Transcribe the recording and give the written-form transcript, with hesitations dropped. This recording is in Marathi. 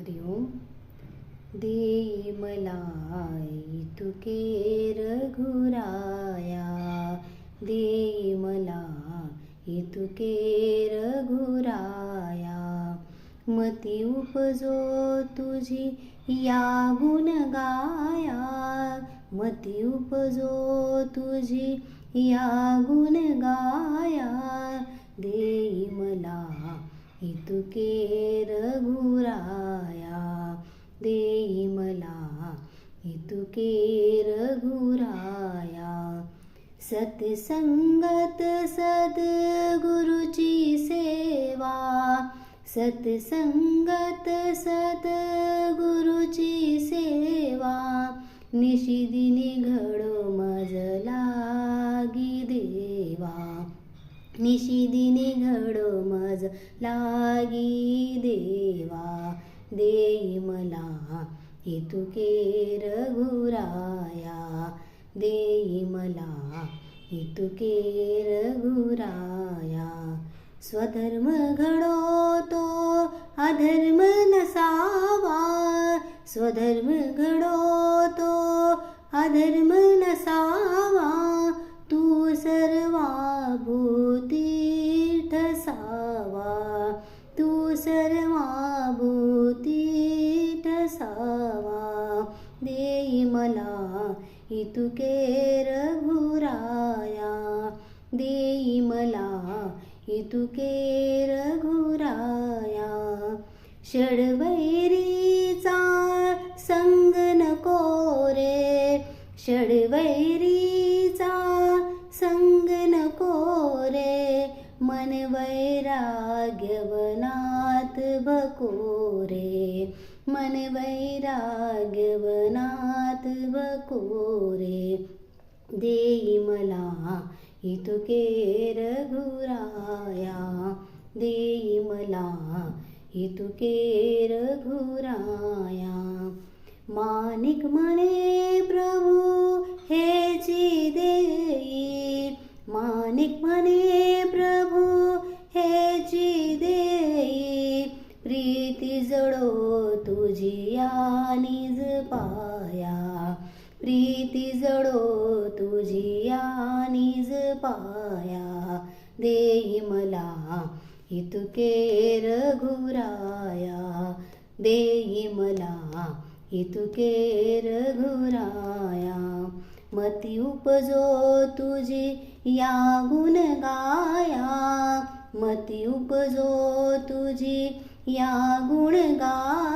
हरि ओम. देई मला इतुके रघुराया, देई मला इतुके रघुराया. मती उपजो तुझी या गुण गाया, मती उपजो तुझी या गुण गाया. देई मला इतुके रघुराया, देई मला इतुके रघुराया. सत्संगत सद्गुरुची सेवा, सत्संगत सद्गुरुची सेवा. निशिदिनी घडो मज लागी देवा, निशिदिनी घडो मज लागी देवा. देई मला इतुके रघुराया, देई मला इतुके रघुराया. स्वधर्म घडो तो अधर्म नसावा, स्वधर्म घडो तो अधर्म नसावा. तू सर्वा भूती ठसावा, तू सर्वा भूती ठसावा. देई मला इतुके रघुराया, देई मला इतुके रघुराया. षडवैरीचा संग नको रे, षडवैरीचा संग नको रे. मन वैराग्य वनात बको रे, मन वैराग्य वनात बको रे. देई मला इतुके रघुराया, देई मला इतुके रघुराया. माणिक म्हणे प्रभू हेची देई, माणिक म्हणे प्रभू हेची देई. प्रीती जडो तुझी या निज पाया, प्रीती जडो तुझी या निज पाया. देई मला इतुके रघुराया, देई मला इतुके रघुराया. मती उपजो तुझी या गुण गाया, मती उपजो तुझी या गुण गाया.